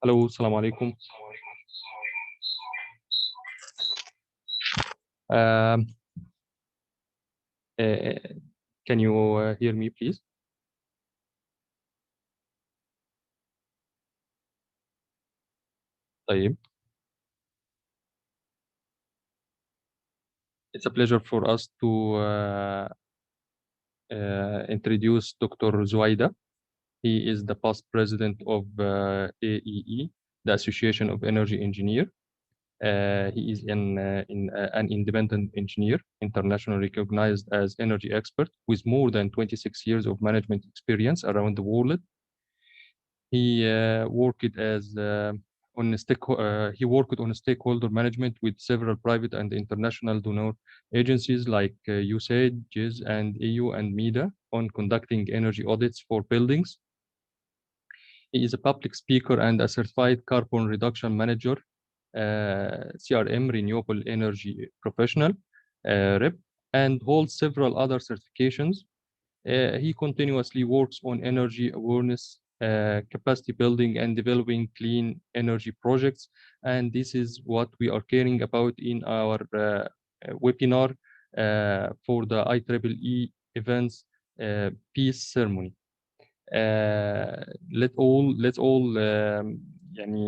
Hello, السلام عليكم. Um, uh, can you hear me, please? طيب. It's a pleasure for us to introduce Dr. Zuaida. He is the past president of AEE, the Association of Energy Engineer. He is an independent engineer, internationally recognized as energy expert with more than 26 years of management experience around the world. He worked on stakeholder management with several private and international donor agencies like USAID, GIZ, and EU and MEDA on conducting energy audits for buildings. He is a public speaker and a certified carbon reduction manager, CRM, Renewable Energy Professional, REP, and holds several other certifications. He continuously works on energy awareness, capacity building, and developing clean energy projects. And this is what we are caring about in our webinar for the IEEE events peace ceremony. Let's all يعني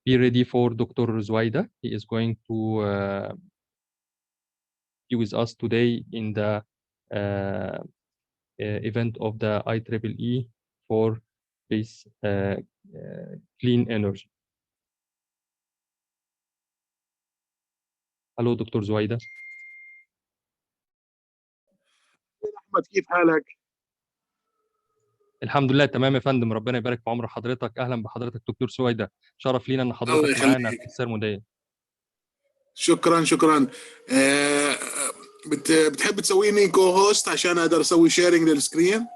be ready for Dr. Zuaida. He is going to be with us today in the event of the IEEE for this clean energy. Hello, Dr. Zuaida. أحمد، كيف حالك؟ الحمد لله تمام يا فندم، ربنا يبارك في عمر حضرتك. اهلا بحضرتك دكتور سويدة، شرف لينا ان الله حضرتك معانا يخليك. في السيرمونيه. شكرا. بتحب تسويني كو هوست عشان اقدر اسوي شيرنج للسكرين؟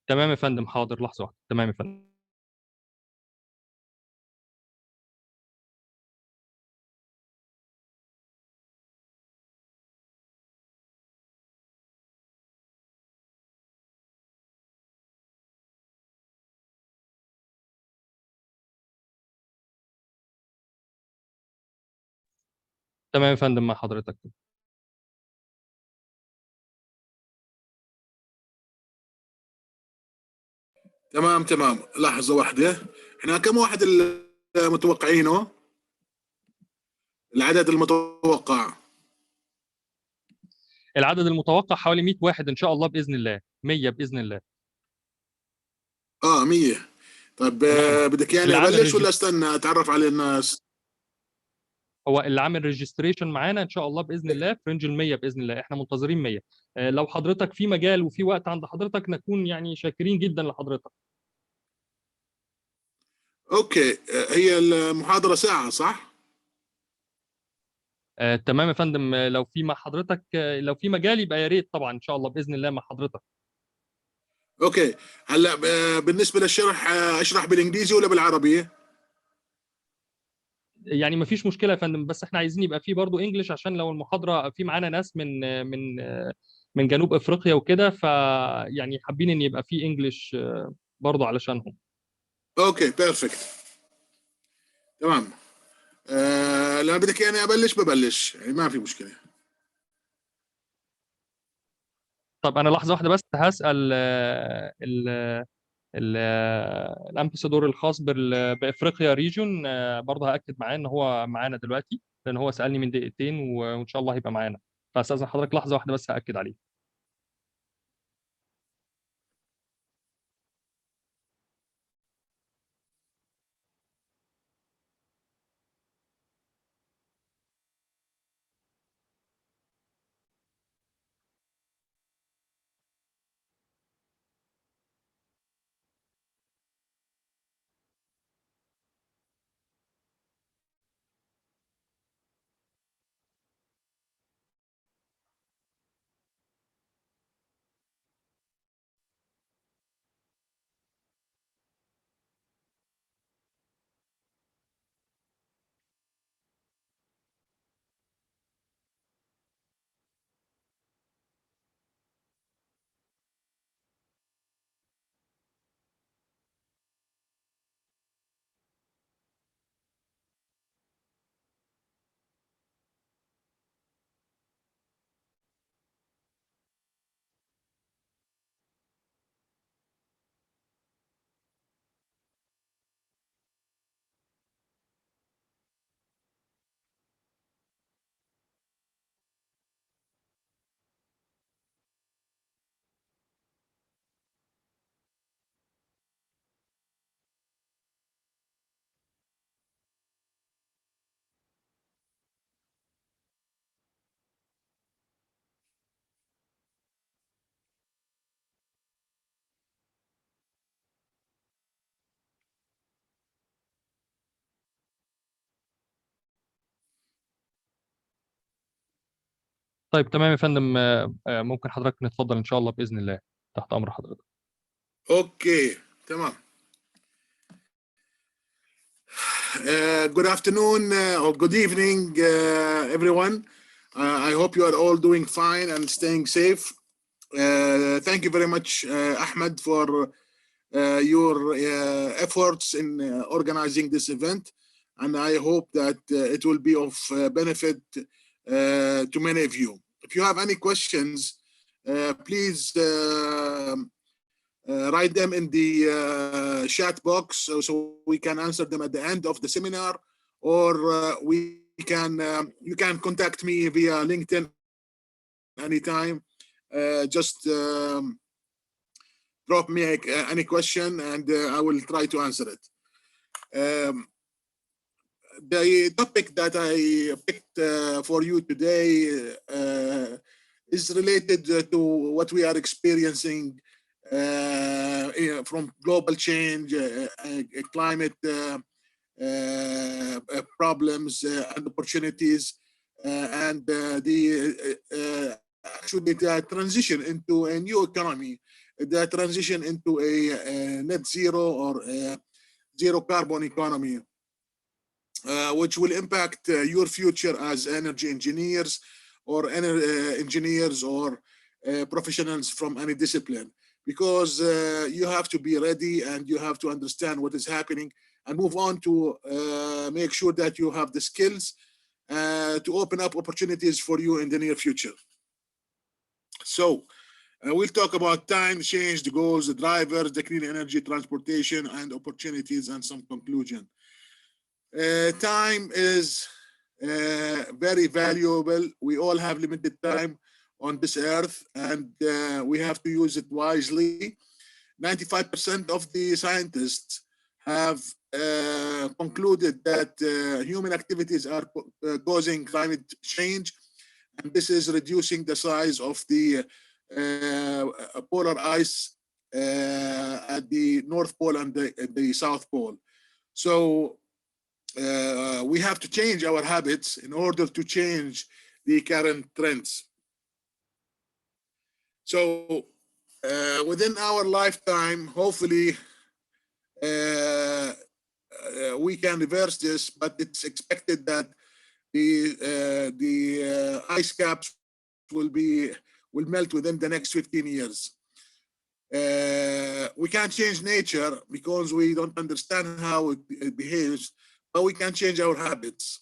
تمام يا فندم، حاضر لحظه واحده. تمام يا فندم. تمام يا فندم مع حضرتك. تمام. لحظة واحدة، احنا كم واحد المتوقعينه؟ العدد المتوقع؟ العدد المتوقع حوالي 100 واحد ان شاء الله باذن الله، 100 باذن الله. 100. طيب بدك يعني ابلش ولا استنى اتعرف على الناس؟ هو اللي عامل ريجستريشن معانا ان شاء الله باذن الله في رينج ال 100 باذن الله، احنا منتظرين 100. لو حضرتك في مجال وفي وقت عند حضرتك نكون يعني شاكرين جدا لحضرتك. اوكي. هي المحاضرة ساعة صح؟ تمام يا فندم. لو في مع حضرتك لو في مجال يبقى يا ريت طبعا ان شاء الله باذن الله مع حضرتك. اوكي. هلا بالنسبة للشرح اشرح بالانجليزي ولا بالعربي؟ يعني ما فيش مشكله يا فندم، بس احنا عايزين يبقى في برضه انجلش عشان لو المحاضره في معانا ناس من جنوب افريقيا وكده، فيعني حابين ان يبقى في انجلش برضه علشانهم. اوكي بيرفكت. تمام. لما بدك يعني ابلش ببلش، يعني ما في مشكله. طب انا لحظه واحده بس هسال الامباسادور الخاص بافريقيا ريجون، برضه هاكد معاه ان هو معانا دلوقتي، لان هو سالني من دقيقتين وان شاء الله هيبقى معانا. فاستاذن حضرتك لحظه واحده بس هاكد عليه. طيب تمام يا فندم، ممكن حضرتك نتفضل إن شاء الله بإذن الله، تحت أمر حضرتك. اوكي تمام. Good afternoon or good evening, everyone. I hope you are all doing fine and staying safe. Thank you very much, Ahmed, for your efforts in organizing this event, and I hope that it will be of benefit to many of you. If you have any questions, please write them in the chat box so we can answer them at the end of the seminar, or you can contact me via LinkedIn anytime. Just drop me any question and I will try to answer it. The topic that I picked for you today is related to what we are experiencing from global change, climate problems and opportunities, and actually the transition into a new economy, the transition into a net zero or zero carbon economy, which will impact your future as energy engineers or engineers or professionals from any discipline, because you have to be ready and you have to understand what is happening and move on to make sure that you have the skills to open up opportunities for you in the near future. So we'll talk about time, change, the goals, the drivers, the clean energy, transportation, and opportunities, and some conclusion. Time is very valuable. We all have limited time on this earth, and we have to use it wisely. 95% of the scientists have concluded that human activities are causing climate change, and this is reducing the size of the polar ice at the North Pole and the South Pole. So we have to change our habits in order to change the current trends. So within our lifetime, hopefully we can reverse this, but it's expected that the ice caps will melt within the next 15 years. We can't change nature because we don't understand how it behaves, but we can change our habits,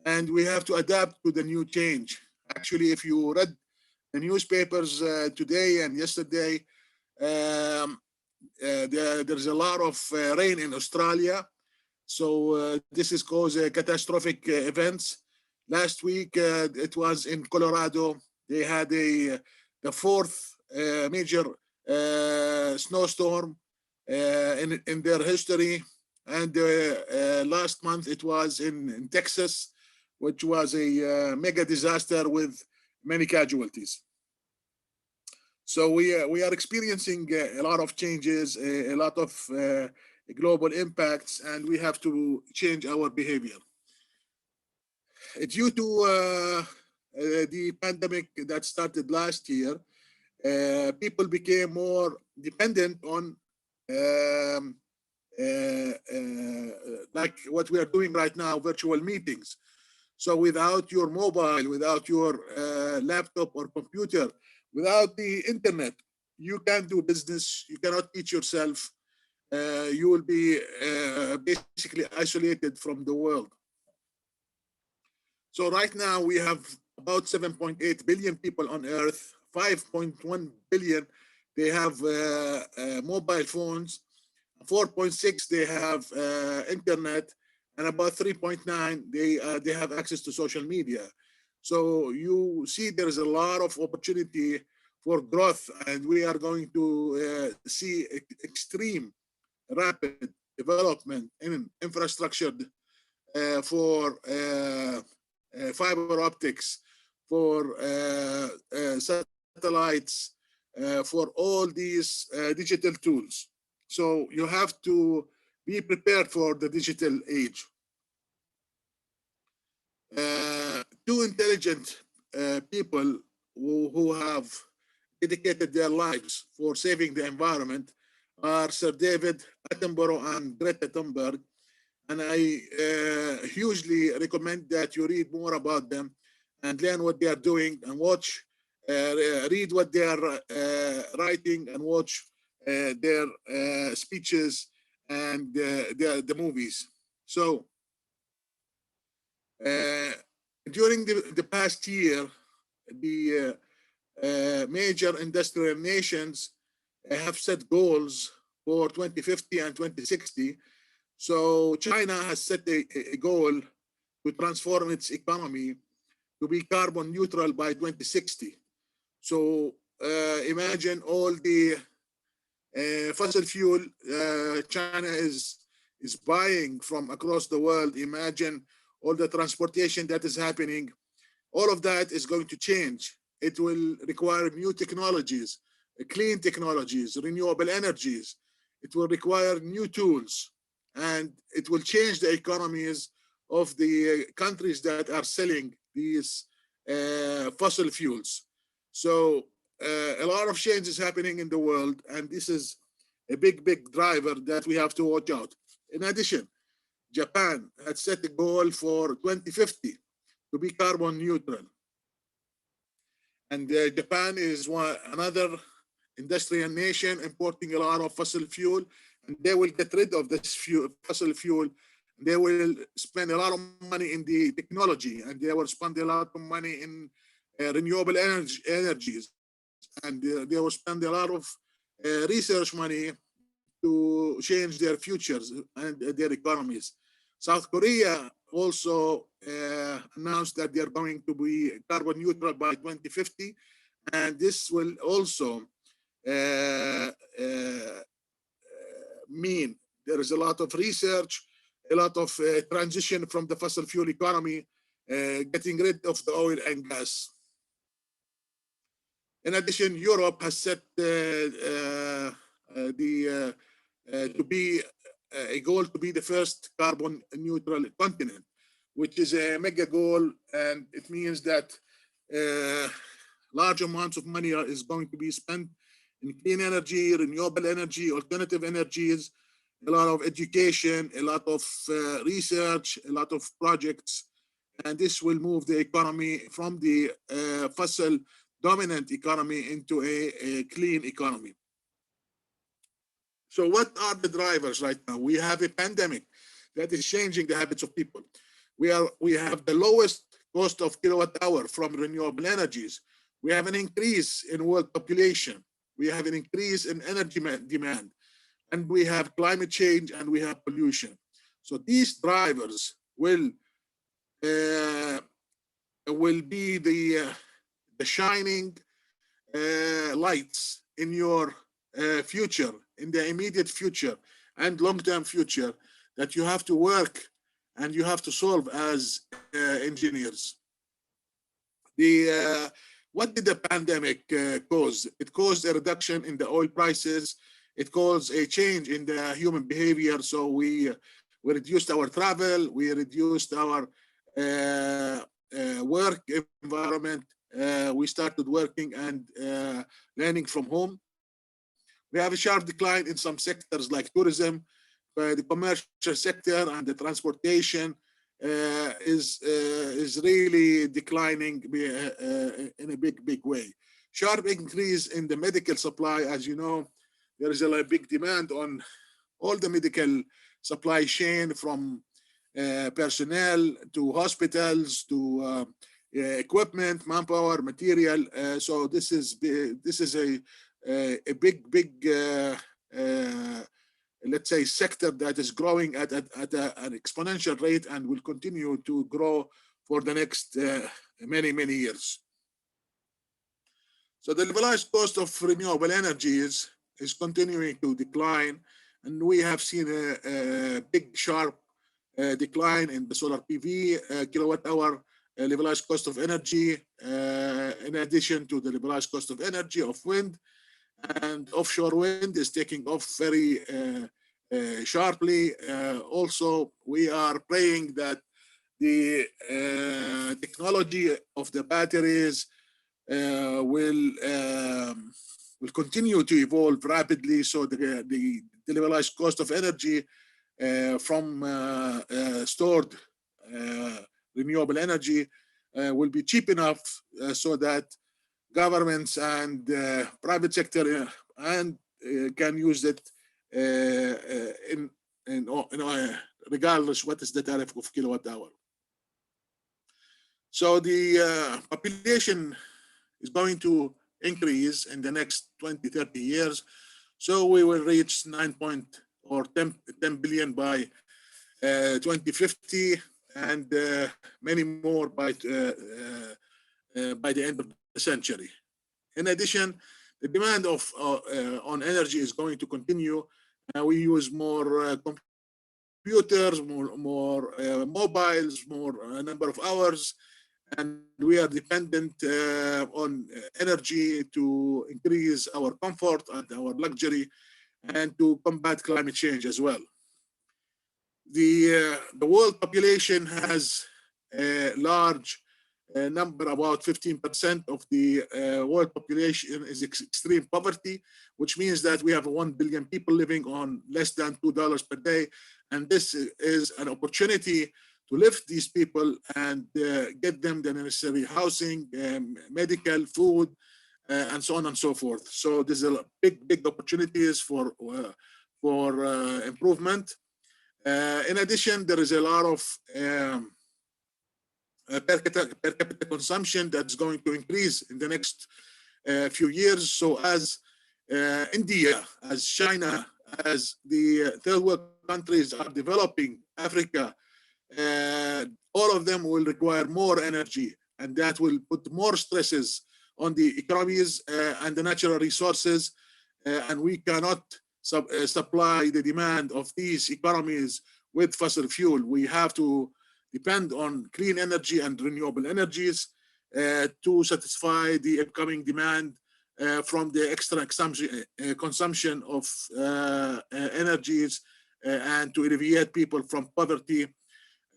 and we have to adapt to the new change. Actually, if you read the newspapers today and yesterday, there's a lot of rain in Australia. So this is causing catastrophic events. Last week, it was in Colorado. They had the fourth major snowstorm in their history. And last month, it was in Texas, which was a mega disaster with many casualties. So we are experiencing a lot of changes, a lot of global impacts, and we have to change our behavior. Due to the pandemic that started last year, people became more dependent on like what we are doing right now, virtual meetings. So without your mobile, without your laptop or computer, without the internet, you can't do business, you cannot teach yourself, you will be basically isolated from the world. So right now we have about 7.8 billion people on Earth, 5.1 billion, they have mobile phones, 4.6 they have internet, and about 3.9 they have access to social media. So you see there's a lot of opportunity for growth, and we are going to see extreme rapid development in infrastructure for fiber optics, for satellites, for all these digital tools. So you have to be prepared for the digital age. Too intelligent people who have dedicated their lives for saving the environment are Sir David Attenborough and Greta Thunberg. And I hugely recommend that you read more about them and learn what they are doing and watch, read what they are writing and watch their speeches and the movies. So during the past year, the major industrial nations have set goals for 2050 and 2060. So China has set a goal to transform its economy to be carbon neutral by 2060. So imagine all the fossil fuel China is buying from across the world. Imagine all the transportation that is happening. All of that is going to change. It will require new technologies, clean technologies, renewable energies. It will require new tools, and it will change the economies of the countries that are selling these fossil fuels. So a lot of change is happening in the world, and this is a big driver that we have to watch out. In addition, Japan had set a goal for 2050 to be carbon neutral. And Japan is another industrial nation importing a lot of fossil fuel, and they will get rid of this fossil fuel. They will spend a lot of money in the technology, and they will spend a lot of money in renewable energies, and they will spend a lot of research money to change their futures and their economies. South Korea also announced that they're going to be carbon neutral by 2050, and this will also mean there is a lot of research, a lot of transition from the fossil fuel economy, getting rid of the oil and gas. In addition, Europe has set to be a goal to be the first carbon neutral continent, which is a mega goal, and it means that large amounts of money is going to be spent in clean energy, renewable energy, alternative energies, a lot of education, a lot of research, a lot of projects, and this will move the economy from the fossil dominant economy into a clean economy. So what are the drivers right now? We have a pandemic that is changing the habits of people. We have the lowest cost of kilowatt hour from renewable energies. We have an increase in world population. We have an increase in energy demand, and we have climate change, and we have pollution. So these drivers will be the shining lights in your future, in the immediate future and long-term future, that you have to work and you have to solve as engineers. What did the pandemic cause? It caused a reduction in the oil prices. It caused a change in the human behavior. So we reduced our travel, we reduced our work environment. We started working and learning from home. We have a sharp decline in some sectors like tourism, the commercial sector and the transportation is really declining in a big way. Sharp increase in the medical supply. As you know, there is a big demand on all the medical supply chain, from personnel to hospitals to equipment, manpower, material. So this is a big let's say sector that is growing at an exponential rate and will continue to grow for the next many years. So the levelized cost of renewable energies is continuing to decline, and we have seen a big sharp decline in the solar PV kilowatt hour levelized cost of energy, in addition to the levelized cost of energy of wind. And offshore wind is taking off very sharply. Also, we are praying that the technology technology of the batteries will continue to evolve rapidly. So the levelized cost of energy from stored renewable energy will be cheap enough so that governments and private sector can use it regardless what is the tariff of kilowatt hour. So the population is going to increase in the next 20, 30 years. So we will reach 10 billion by 2050 and many more by the end of the century. In addition, the demand on energy is going to continue. We use more computers, more mobiles, more number of hours, and we are dependent on energy to increase our comfort and our luxury and to combat climate change as well. The world population has a large number, about 15% of the world population is extreme poverty, which means that we have 1 billion people living on less than $2 per day. And this is an opportunity to lift these people and get them the necessary housing, medical, food, and so on and so forth. So there's a big opportunities for improvement. In addition, there is a lot of per capita consumption that's going to increase in the next few years. So as India, as China, as the third world countries are developing, Africa, all of them will require more energy, and that will put more stresses on the economies and the natural resources, and we cannot supply the demand of these economies with fossil fuel. We have to depend on clean energy and renewable energies to satisfy the upcoming demand from the extra consumption of energies and to alleviate people from poverty,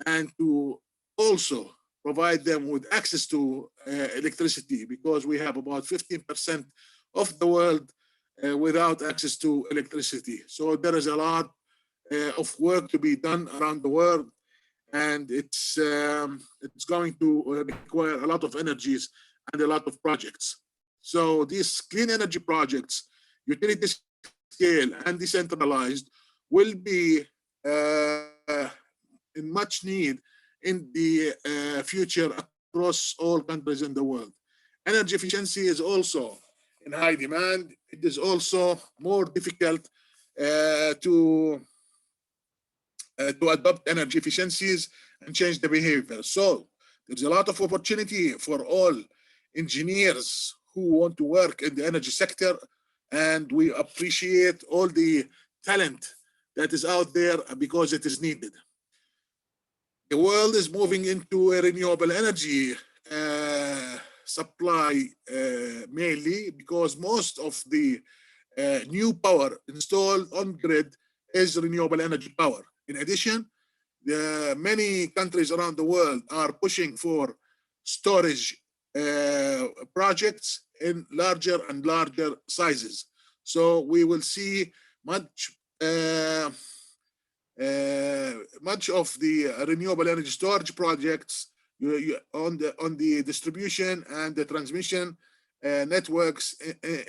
and to also provide them with access to electricity, because we have about 15% of the world without access to electricity. So there is a lot of work to be done around the world, and it's going to require a lot of energies and a lot of projects. So these clean energy projects, utility scale and decentralized, will be in much need in the future across all countries in the world. Energy efficiency is also in high demand. It is also more difficult to adopt energy efficiencies and change the behavior. So there's a lot of opportunity for all engineers who want to work in the energy sector, and we appreciate all the talent that is out there because it is needed. The world is moving into a renewable energy supply mainly because most of the new power installed on grid is renewable energy power. In addition, many countries around the world are pushing for storage projects in larger and larger sizes. So we will see much of the renewable energy storage projects on the distribution and the transmission networks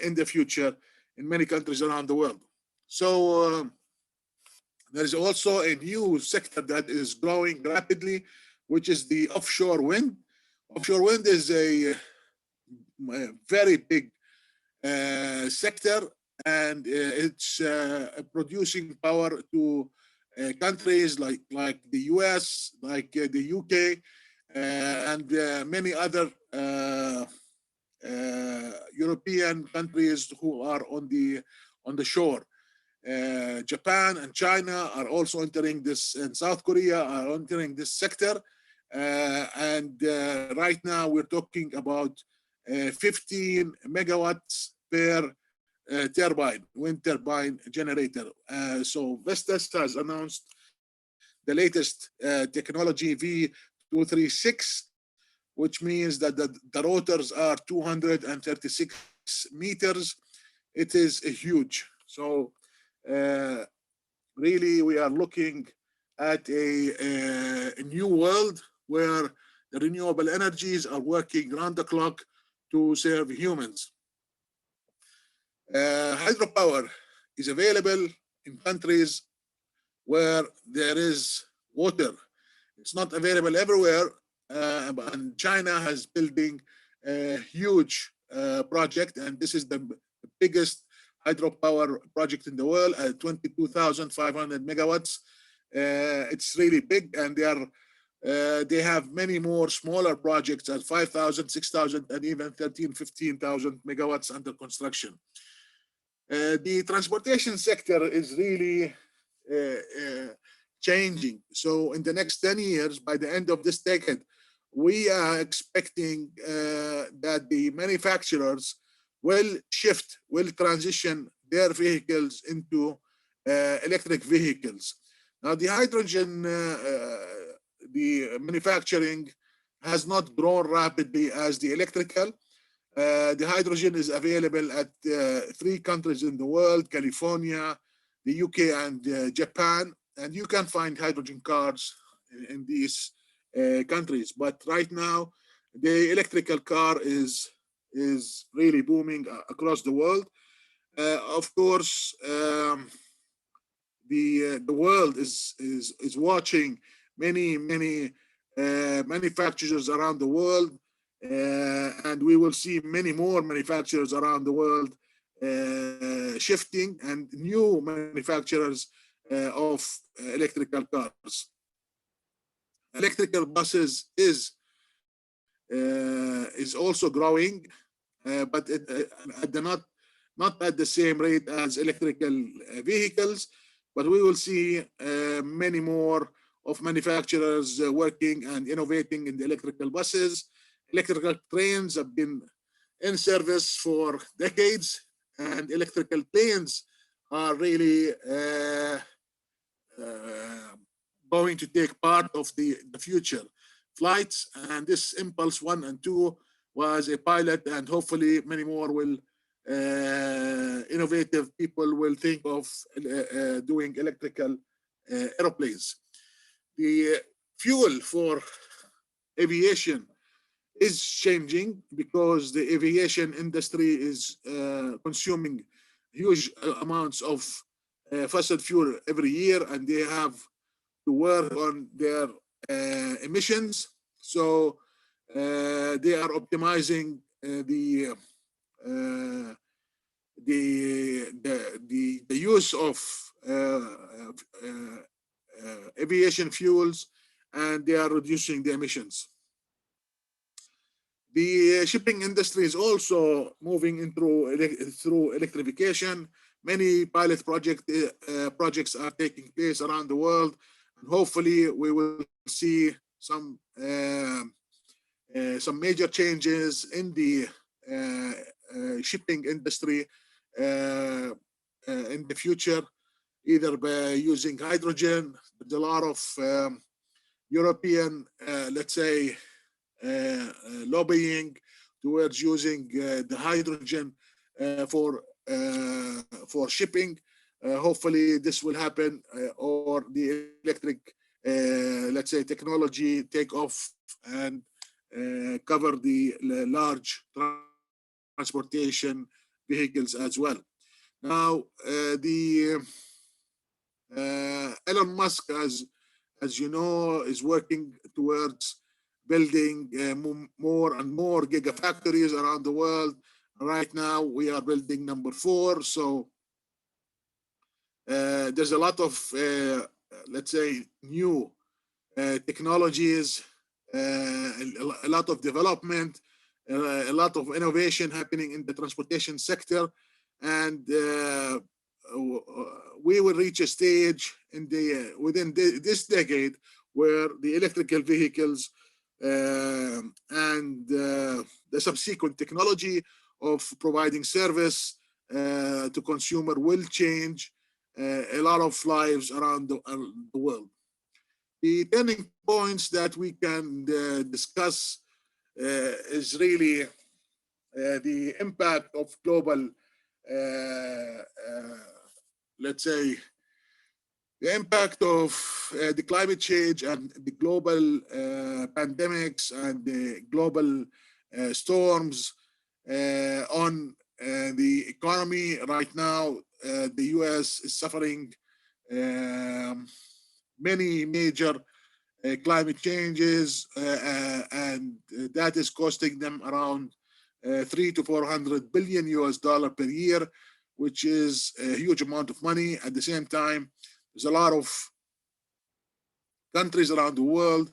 in the future in many countries around the world. So there is also a new sector that is growing rapidly, which is the offshore wind. Offshore wind is a very big sector, and it's producing power to countries like the US, like the UK, and many other European countries who are on the shore. Japan and China are also entering this, and South Korea are entering this sector. And right now we're talking about 15 megawatts per turbine, wind turbine generator. So Vestas has announced the latest technology V236, which means that the rotors are 236 meters. It is huge. So really, we are looking at a new world where the renewable energies are working round the clock to serve humans. Hydropower is available in countries where there is water. It's not available everywhere, and China has building a huge project, and this is the biggest hydropower project in the world at 22,500 megawatts. It's really big, and they have many more smaller projects at 5,000, 6,000, and even 13, 15,000 megawatts under construction. The transportation sector is really changing. So in the next 10 years, by the end of this decade, we are expecting that the manufacturers will transition their vehicles into electric vehicles. Now, the hydrogen, the manufacturing has not grown rapidly as the electrical. The hydrogen is available at 3 countries in the world: California, the UK, and Japan. And you can find hydrogen cars in these countries. But right now, the electrical car is really booming across the world. Of course, the world is watching many manufacturers around the world, and we will see many more manufacturers around the world shifting, and new manufacturers of electrical cars. Electrical buses is also growing, but not at the same rate as electrical vehicles. But we will see many more of manufacturers working and innovating in the electrical buses. Electrical trains have been in service for decades, and electrical planes are really going to take part of the future flights. And this Impulse 1 and 2 was a pilot, and hopefully many more will innovative people will think of doing electrical airplanes. The fuel for aviation is changing because the aviation industry is consuming huge amounts of fossil fuel every year, and they have to work on their emissions. So they are optimizing the use of aviation fuels, and they are reducing the emissions. The shipping industry is also moving through electrification. Many pilot projects are taking place around the world, and hopefully we will see some major changes in the shipping industry in the future, either by using hydrogen. There's a lot of European, let's say, lobbying towards using the hydrogen for shipping. Hopefully this will happen, or the electric, let's say, technology take off and cover the large transportation vehicles as well. Now, Elon Musk, as you know, is working towards building more and more gigafactories around the world. Right now, we are building number 4. So there's a lot of, let's say, new technologies, a lot of development, a lot of innovation happening in the transportation sector. And we will reach a stage within this decade where the electrical vehicles and the subsequent technology of providing service to consumer will change a lot of lives around the world. The turning points that we can discuss is really the impact of global, let's say, the impact of the climate change and the global pandemics and the global storms on the economy. Right now, the US is suffering many major climate changes, and that is costing them around 300 to 400 billion US dollar per year, which is a huge amount of money. At the same time, there's a lot of countries around the world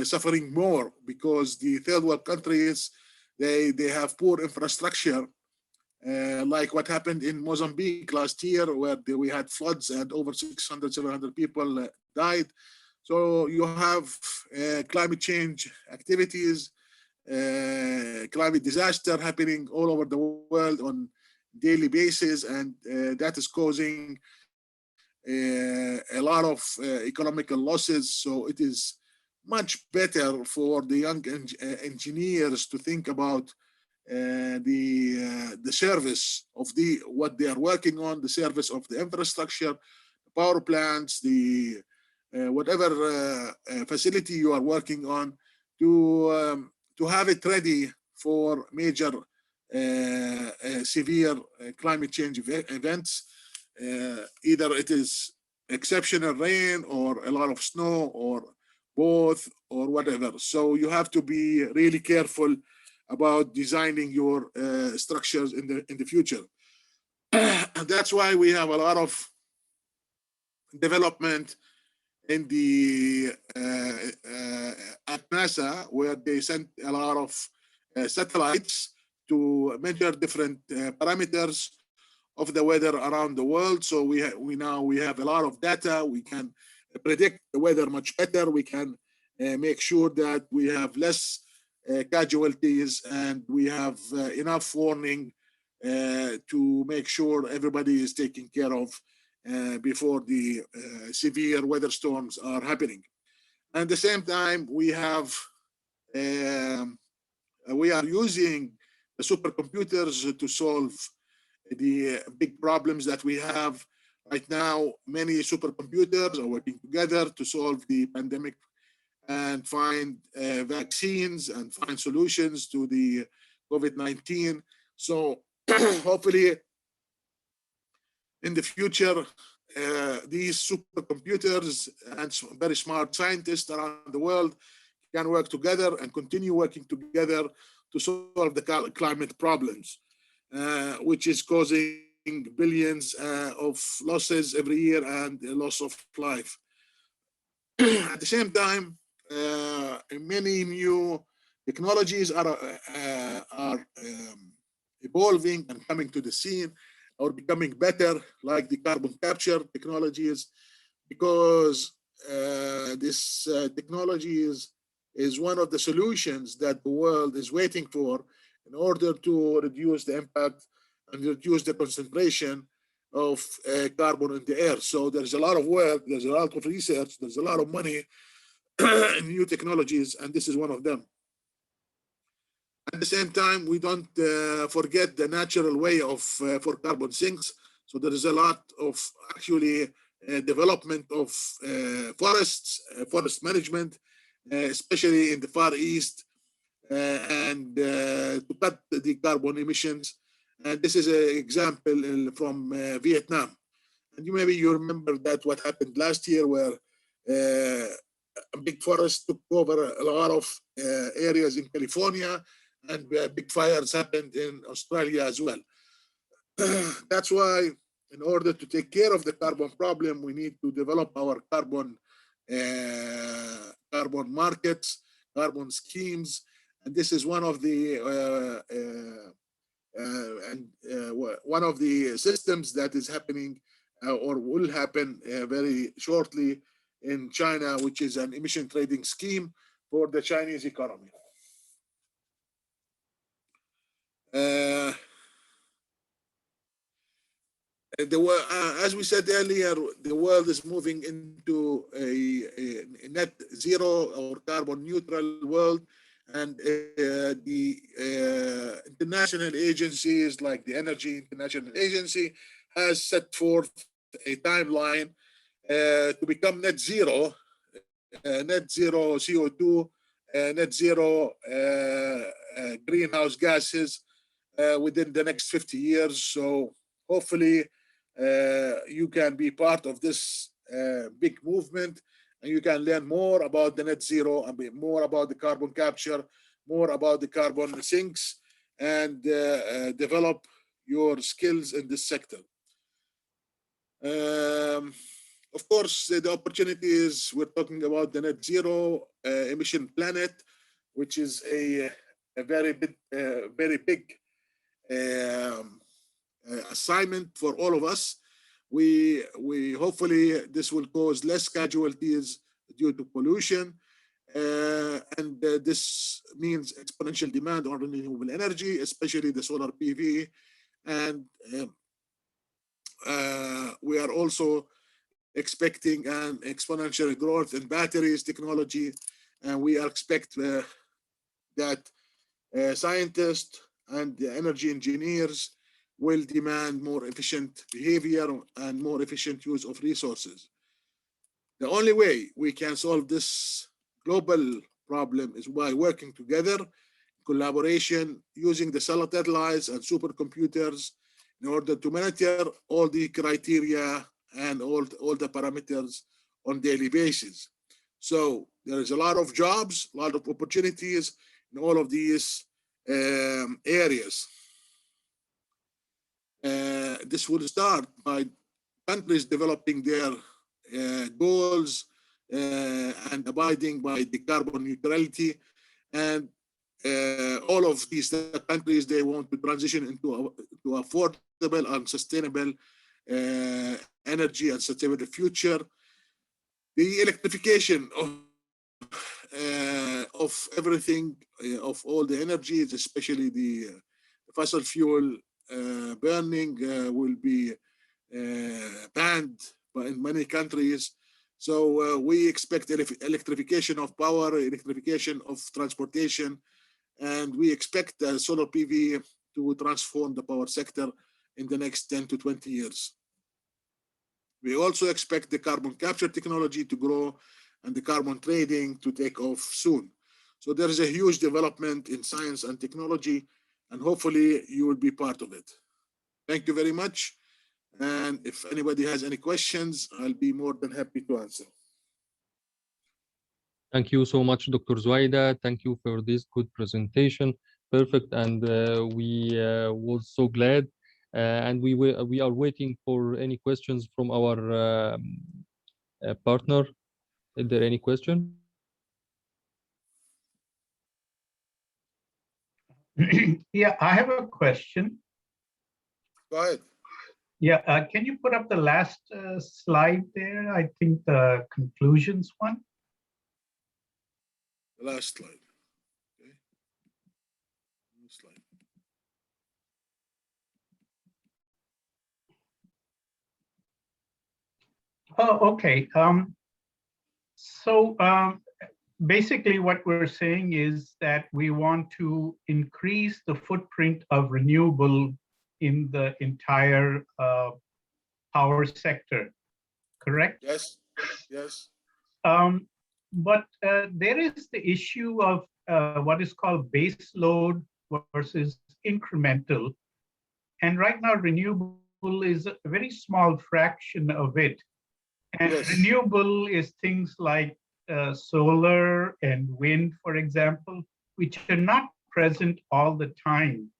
suffering more because the third world countries, they have poor infrastructure, like what happened in Mozambique last year, where we had floods and over 600, 700 people died. So you have climate change activities, climate disaster happening all over the world on daily basis, and that is causing a lot of economical losses. So it is much better for the young engineers to think about the service of what they are working on, the service of the infrastructure, the power plants, the whatever facility you are working on, to have it ready for major severe climate change events. Either it is exceptional rain or a lot of snow or both or whatever. So you have to be really careful about designing your structures in the future. That's why we have a lot of development in the at NASA, where they sent a lot of satellites to measure different parameters of the weather around the world. So we have a lot of data. We can predict the weather much better. We can make sure that we have less casualties, and we have enough warning to make sure everybody is taken care of before the severe weather storms are happening. And at the same time, we are using the supercomputers to solve the big problems that we have right now. Many supercomputers are working together to solve the pandemic and find vaccines and find solutions to the COVID-19. So hopefully in the future, these supercomputers and very smart scientists around the world can work together and continue working together to solve the climate problems, which is causing billions of losses every year and a loss of life. At the same time, many new technologies are evolving and coming to the scene, or becoming better, like the carbon capture technologies, because this technology is one of the solutions that the world is waiting for in order to reduce the impact and reduce the concentration of carbon in the air. So there's a lot of work, there's a lot of research, there's a lot of money in new technologies, and this is one of them. At the same time, we don't forget the natural way of for carbon sinks. So there is a lot of actually development of forests, forest management, especially in the Far East, and to cut the carbon emissions. And this is an example from Vietnam. And maybe you remember that what happened last year, where a big forest took over a lot of areas in California, and big fires happened in Australia as well. That's why, in order to take care of the carbon problem, we need to develop our carbon markets, carbon schemes, and this is one of the one of the systems that is happening or will happen very shortly in China, which is an emission trading scheme for the Chinese economy. As we said earlier, the world is moving into a net zero or carbon neutral world, And the international agencies like the Energy International Agency has set forth a timeline to become net zero CO2, net zero greenhouse gases within the next 50 years. So hopefully you can be part of this big movement, and you can learn more about the net zero and more about the carbon capture, more about the carbon sinks, and develop your skills in this sector. Of course, the opportunities, we're talking about the net zero emission planet, which is a very big assignment for all of us. We hopefully this will cause less casualties due to pollution, and this means exponential demand on renewable energy, especially the solar PV, and we are also expecting an exponential growth in batteries technology, and we expect that scientists and the energy engineers will demand more efficient behavior and more efficient use of resources. The only way we can solve this global problem is by working together, collaboration, using the satellites and supercomputers in order to monitor all the criteria and all the parameters on daily basis. So there is a lot of jobs, a lot of opportunities in all of these areas. This will start by countries developing their goals and abiding by the carbon neutrality, and all of these countries, they want to transition into affordable and sustainable energy and sustainable future. The electrification of everything, of all the energies, especially the fossil fuel burning, will be banned in many countries. So we expect electrification of power, electrification of transportation, and we expect solar PV to transform the power sector in the next 10 to 20 years. We also expect the carbon capture technology to grow and the carbon trading to take off soon. So there is a huge development in science and technology, and hopefully you will be part of it. Thank you very much. And if anybody has any questions, I'll be more than happy to answer. Thank you so much, Dr. Zuaida. Thank you for this good presentation. Perfect, and we was so glad. And we are waiting for any questions from our partner. Is there any question? Yeah, I have a question. Go ahead. Yeah, can you put up the last slide there? I think the conclusions one. The last slide. Okay. Last slide. Oh, okay. So basically what we're saying is that we want to increase the footprint of renewable in the entire power sector, correct? Yes, yes. But there is the issue of what is called base load versus incremental. And right now, renewable is a very small fraction of it. And Yes. renewable is things like solar and wind, for example, which are not present all the time.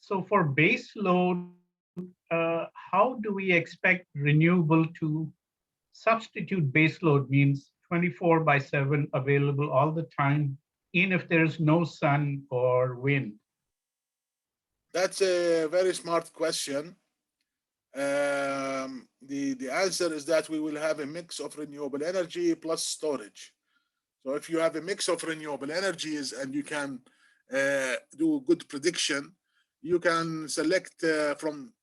So for base load, how do we expect renewable to substitute base load? Means 24/7 available all the time, even if there's no sun or wind? That's a very smart question. The answer is that we will have a mix of renewable energy plus storage. So if you have a mix of renewable energies and you can do good prediction, you can select from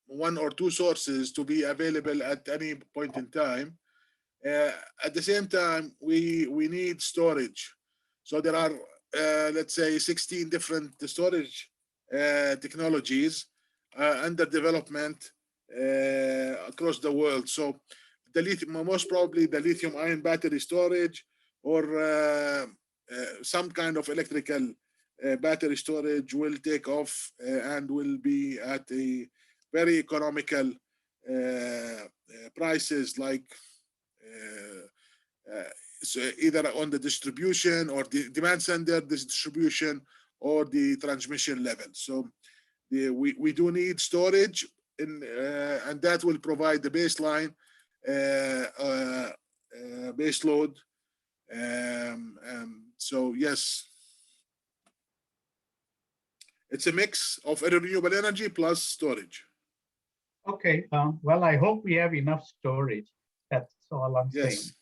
one or two sources to be available at any point in time. At the same time, we need storage. So there are let's say 16 different storage technologies under development across the world. So the lithium, most probably the lithium-ion battery storage, or some kind of electrical battery storage will take off and will be at a very economical prices, like so either on the distribution or the demand center, the distribution, or the transmission level. So we do need storage, and that will provide the baseline base load. So yes, it's a mix of renewable energy plus storage. Okay, well, I hope we have enough storage. That's all I'm saying. Yes.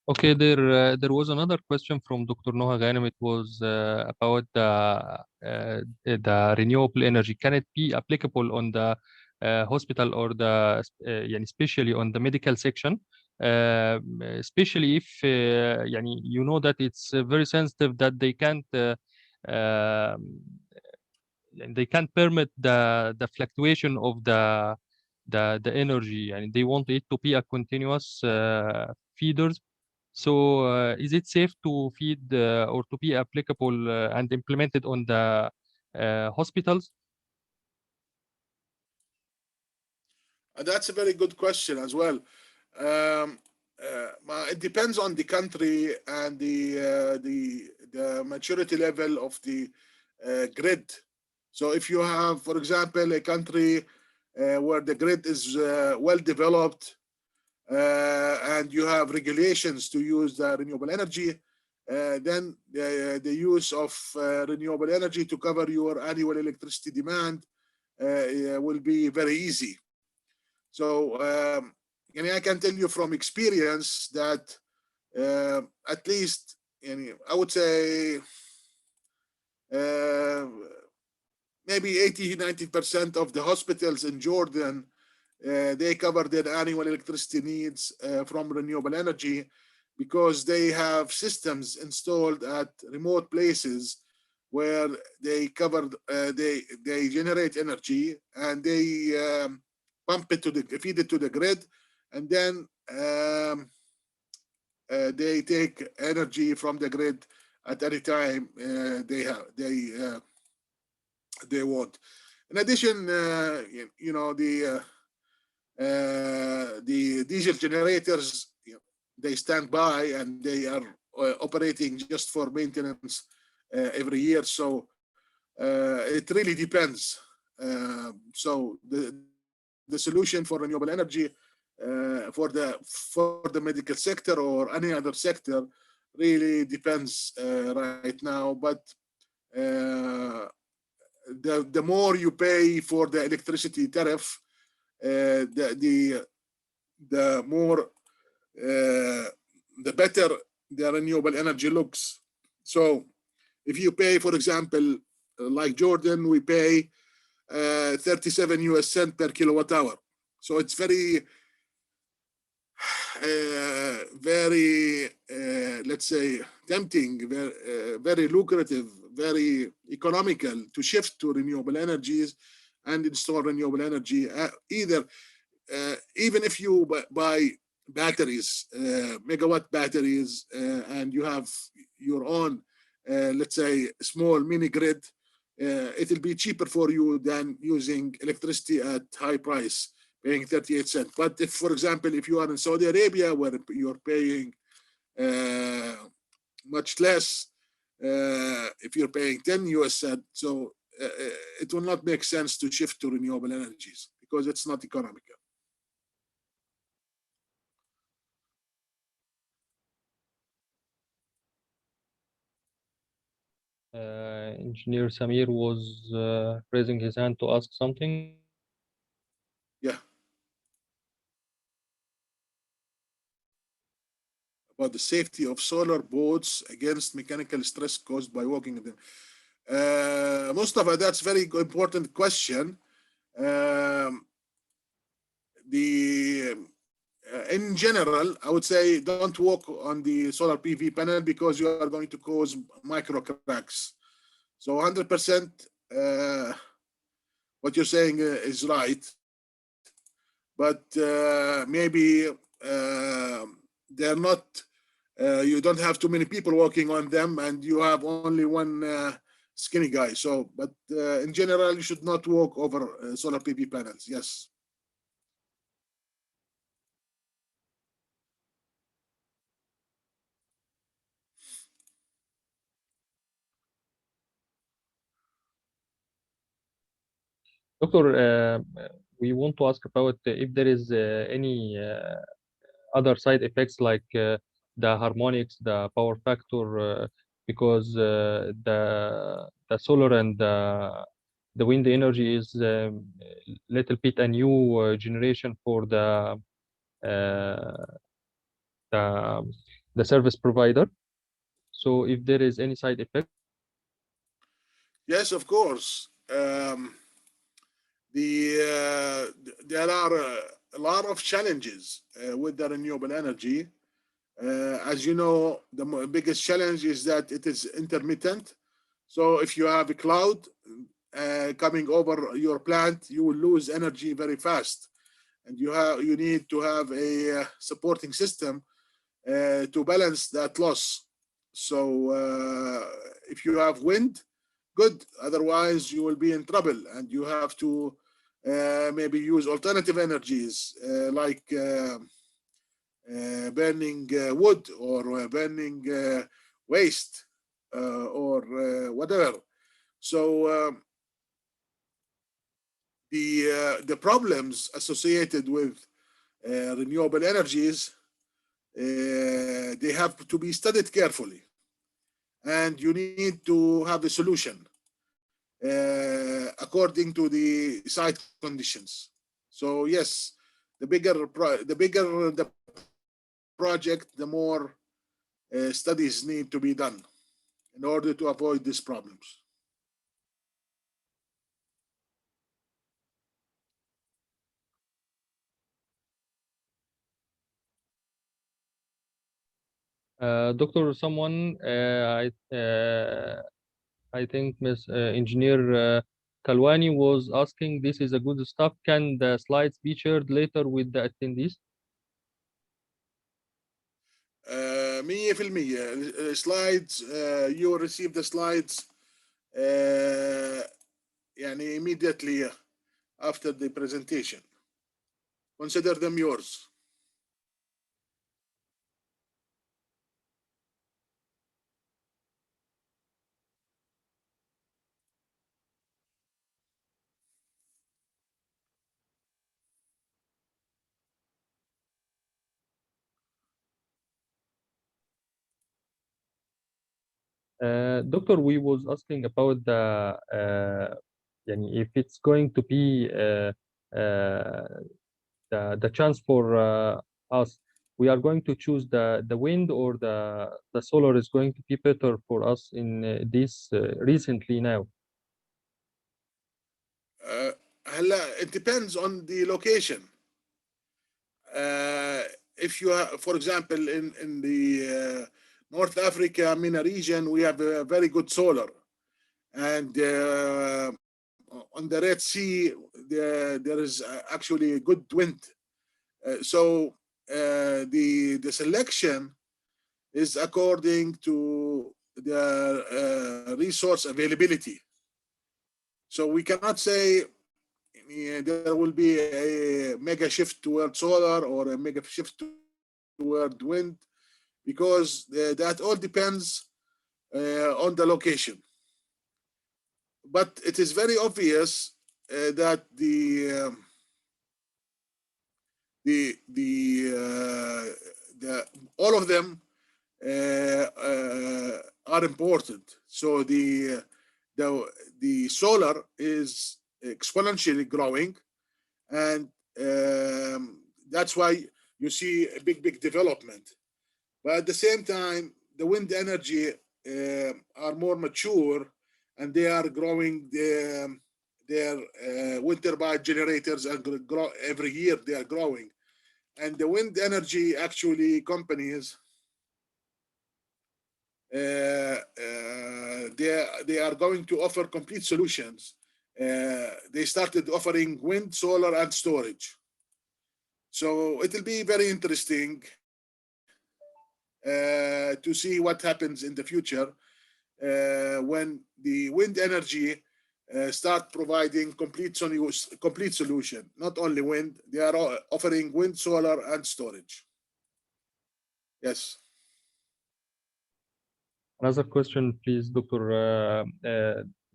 Okay, there was another question from Dr. Noha Ghanem. It was about the renewable energy. Can it be applicable on the hospital or the especially on the medical section, especially if you know that it's very sensitive, that they can't permit the fluctuation of the energy, and they want it to be a continuous feeders. So is it safe to feed or to be applicable and implemented on the hospitals? That's a very good question as well. It depends on the country and the maturity level of the grid. So if you have, for example, a country where the grid is well developed, and you have regulations to use the renewable energy, then the use of renewable energy to cover your annual electricity demand will be very easy. So I can tell you from experience that at least I would say maybe 80–90% of the hospitals in Jordan, they cover their annual electricity needs from renewable energy, because they have systems installed at remote places where they cover, they generate energy, and they pump it feed it to the grid, and then they take energy from the grid at any time they want. In addition, the diesel generators, they stand by, and they are operating just for maintenance every year. So it really depends. So the solution for renewable energy for the medical sector or any other sector really depends right now. But the more you pay for the electricity tariff, the more the better the renewable energy looks. So if you pay, for example, like Jordan, we pay 37 US cents per kilowatt hour. So it's very let's say tempting, very lucrative, very economical to shift to renewable energies and install renewable energy. Even if you buy batteries, megawatt batteries, and you have your own, let's say, small mini grid, it'll be cheaper for you than using electricity at high price, paying 38 cents. But if, for example, if you are in Saudi Arabia, where you're paying much less, if you're paying 10 US cents, so it will not make sense to shift to renewable energies because it's not economical. Engineer Samir was raising his hand to ask something. Yeah. About the safety of solar boats against mechanical stress caused by walking in them. Mustafa, that's a very important question. in general, I would say don't work on the solar PV panel because you are going to cause micro cracks. So 100% what you're saying is right, but maybe they're not. You don't have too many people working on them, and you have only one skinny guy. So, but in general, you should not walk over solar PV panels. Yes. Doctor, we want to ask about if there is any other side effects like the harmonics, the power factor, because the solar and the wind energy is little bit a new generation for uh, the the service provider. So if there is any side effect. Yes, of course. There are a lot of challenges with the renewable energy. As you know, the biggest challenge is that it is intermittent. So if you have a cloud coming over your plant, you will lose energy very fast, and you need to have a supporting system to balance that loss. So if you have wind, good. Otherwise, you will be in trouble, and you have to maybe use alternative energies like burning wood or burning waste or whatever. So the problems associated with renewable energies, they have to be studied carefully, and you need to have a solution according to the site conditions. So yes, the bigger the project, the more studies need to be done in order to avoid these problems. Doctor, someone I think Miss Engineer Kalwani was asking, this is a good stuff. Can the slides be shared later with the attendees? 100% slides. You will receive the slides immediately after the presentation. Consider them yours. Doctor, we was asking about if it's going to be the chance for us, we are going to choose the wind or the solar is going to be better for us in this recently now. It depends on the location. If you are, for example, in the North Africa, MENA region, we have a very good solar, and on the Red Sea, there is actually a good wind. So the selection is according to the resource availability. So we cannot say there will be a mega shift toward solar or a mega shift toward wind, because that all depends on the location. But it is very obvious that all of them are important. So the solar is exponentially growing, and that's why you see a big development. But at the same time, the wind energy are more mature, and they are growing their wind turbine generators and grow every year. They are growing, and the wind energy actually companies they are going to offer complete solutions. They started offering wind, solar, and storage. So it will be very interesting to see what happens in the future when the wind energy start providing complete solution. Not only wind, they are offering wind, solar, and storage. Yes. Another question, please, Doctor.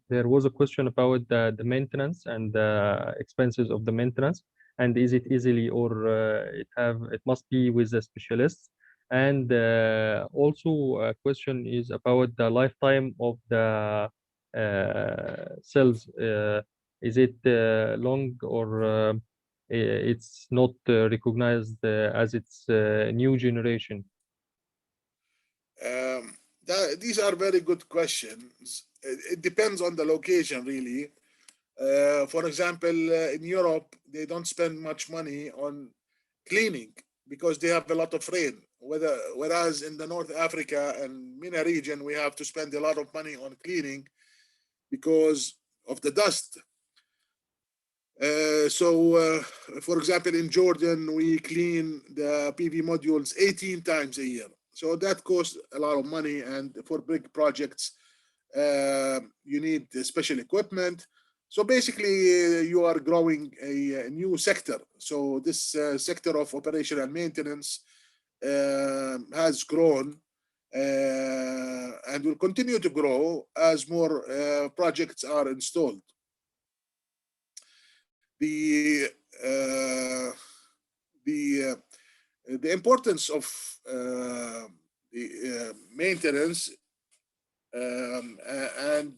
There was a question about the maintenance and the expenses of the maintenance, and is it easily or it must be with a specialist? And also a question is about the lifetime of the cells. Is it long or it's not recognized as its new generation? These are very good questions. It depends on the location, really. For example, in Europe, they don't spend much money on cleaning because they have a lot of rain. Whereas in the North Africa and MENA region, we have to spend a lot of money on cleaning because of the dust. For example, in Jordan, we clean the PV modules 18 times a year. So that costs a lot of money, and for big projects, you need special equipment. So basically, you are growing a new sector. So this sector of operation and maintenance has grown and will continue to grow as more projects are installed. The importance of the maintenance and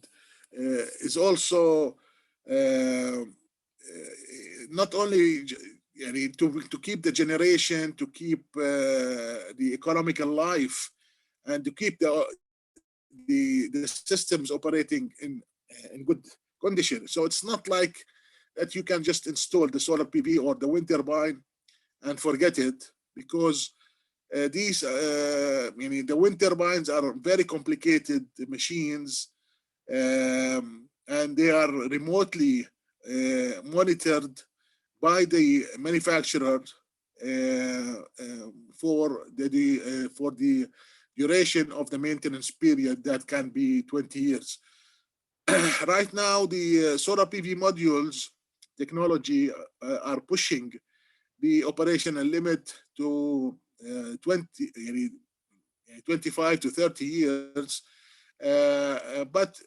is also not only to keep the generation, to keep the economical life, and to keep the systems operating in good condition. So it's not like that you can just install the solar PV or the wind turbine and forget it, because the wind turbines are very complicated machines, and they are remotely monitored by the manufacturer for the duration of the maintenance period that can be 20 years. Right now, the solar PV modules technology are pushing the operational limit to 25 to 30 years. But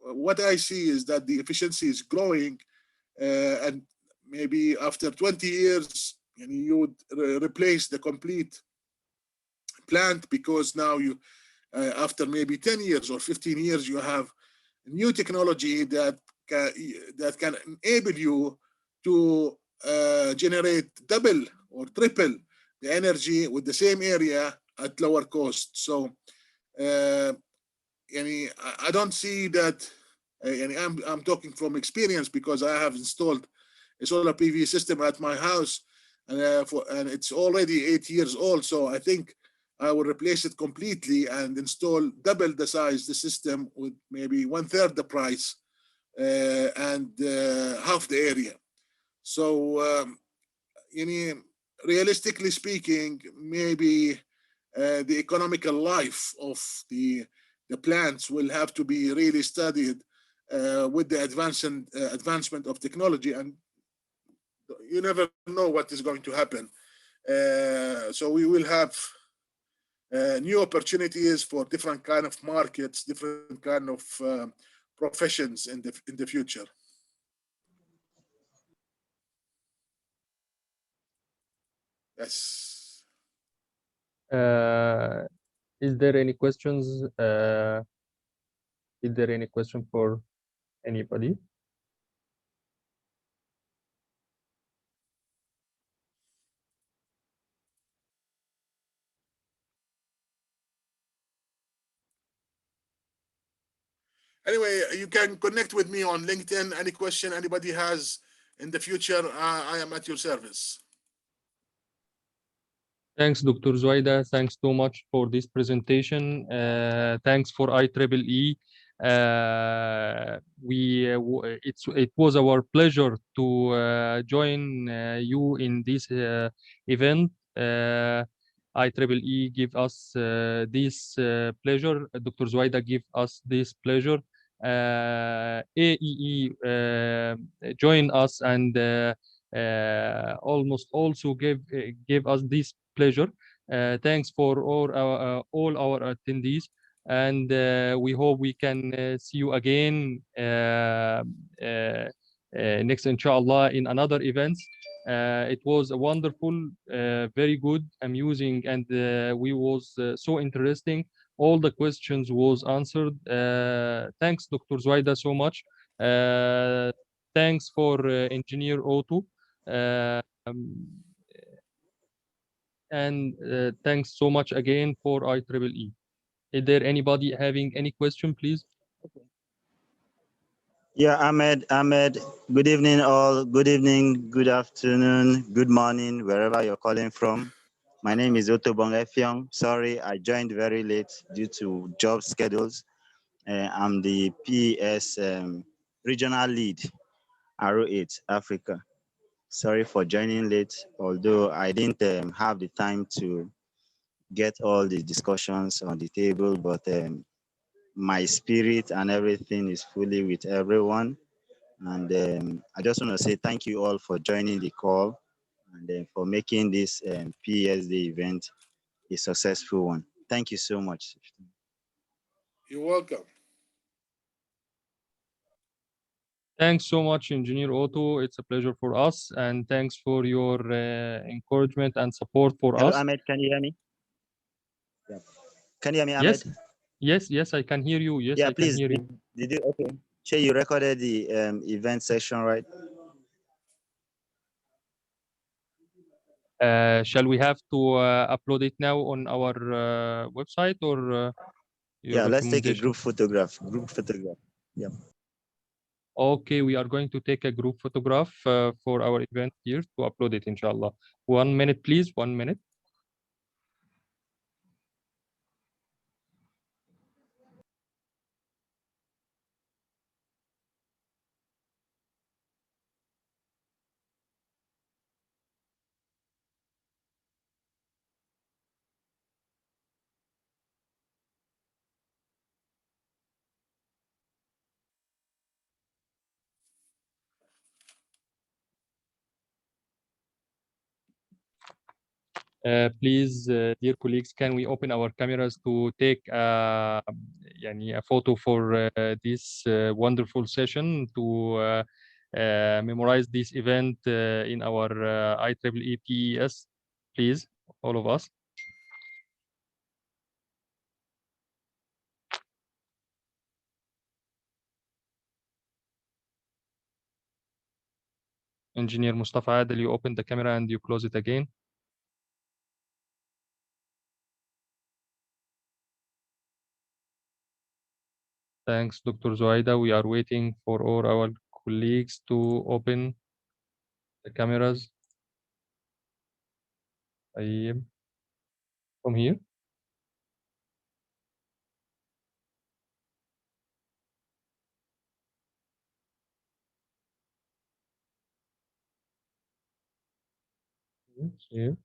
what I see is that the efficiency is growing, and maybe after 20 years, you would replace the complete plant, because now you, after maybe 10 years or 15 years, you have new technology that can enable you to generate double or triple the energy with the same area at lower cost. So I don't see that. I'm talking from experience, because I have installed a solar PV system at my house, and it's already 8 years old. So I think I will replace it completely and install double the size the system with maybe 1/3 the price and half the area. So realistically speaking, maybe the economical life of the plants will have to be really studied with the advancement of technology, and you never know what is going to happen. So we will have new opportunities for different kind of markets, different kind of professions in the future. Yes. Is there any questions? Is there any question for anybody? Anyway, you can connect with me on LinkedIn. Any question anybody has in the future, I am at your service. Thanks, Dr. Zuaida. Thanks so much for this presentation. Thanks for IEEE. It was our pleasure to join you in this event. IEEE give us this pleasure. Dr. Zuaida give us this pleasure. AEE join us and almost also gave us this pleasure. Thanks for all our attendees, and we hope we can see you again next, inshallah, in another events. It was a wonderful, very good, amusing, and we was so interesting. All the questions was answered. Thanks, Dr. Zuaida, so much. Thanks for Engineer Otto. And thanks so much again for IEEE. Is there anybody having any question, please? Yeah, Ahmed, good evening all. Good evening, good afternoon, good morning, wherever you're calling from. My name is Otto Bongefiong. Sorry, I joined very late due to job schedules. I'm the PES regional lead, RO8 Africa. Sorry for joining late, although I didn't have the time to get all the discussions on the table, but my spirit and everything is fully with everyone. And I just want to say thank you all for joining the call and for making this PSD event a successful one. Thank you so much. You're welcome. Thanks so much, Engineer Otto. It's a pleasure for us, and thanks for your encouragement and support for Hello, us. Ahmed, can you hear me? Yeah. Can you hear me, Yes, Ahmed? yes, I can hear you. Yes, Yeah, I please. can hear you. Did you? Okay. Sure, you recorded the event session, right? Shall we have to upload it now on our website, or your Yeah, let's take a recommendation? group photograph. Group photograph. Yeah. Okay, we are going to take a group photograph for our event here to upload it, inshallah. 1 minute, please. 1 minute. Please, dear colleagues, can we open our cameras to take يعني a photo for this wonderful session to memorize this event in our IEEE PES, please, all of us. Engineer Mustafa Adel, you open the camera and you close it again. Thanks, Dr. Zuaida. We are waiting for all our colleagues to open the cameras. From here. Here.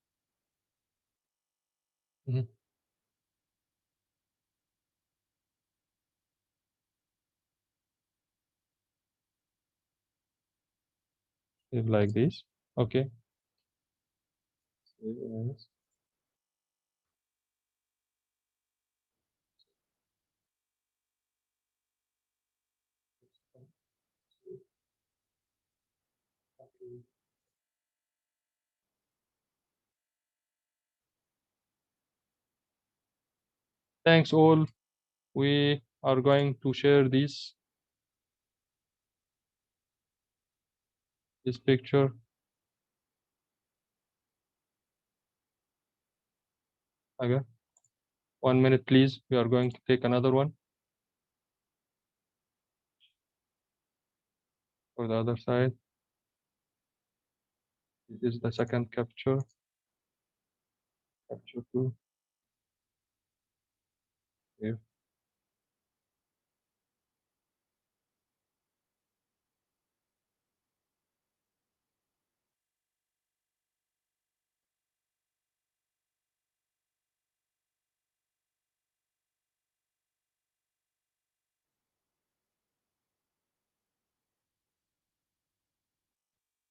Mhm. Like this. Okay. Yes. Thanks all. We are going to share this picture. Okay. 1 minute, please. We are going to take another one. for the other side. This is the second capture. Capture 2. Here.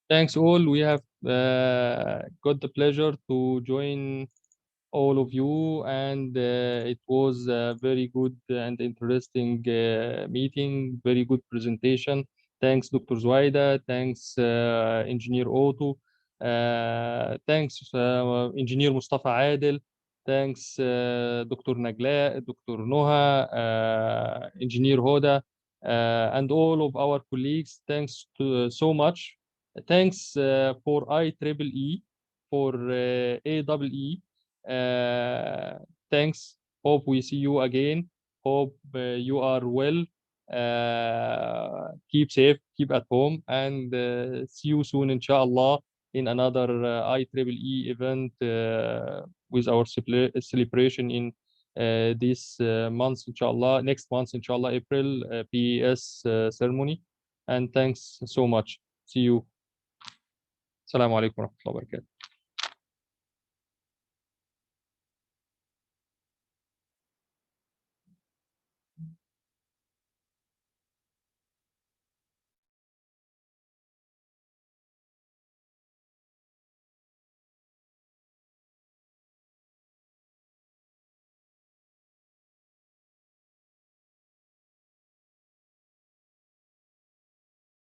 Thanks all. We have got the pleasure to join all of you, and it was a very good and interesting meeting, very good presentation. Thanks, Dr. Zuaida. Thanks, Engineer Otto. Thanks, Engineer Mustafa Adel. Thanks, Dr. Nagla, Dr. Noha, Engineer Hoda, and all of our colleagues. Thanks to so much. Thanks for IEEE, for AEE. Thanks. Hope we see you again. Hope you are well. Keep safe, keep at home, and see you soon, inshallah, in another IEEE event with our celebration in this month, inshallah, next month, inshallah, April, PES ceremony. And thanks so much. See you. Assalamu alaikum wa rahmatullahi wa barakatuh.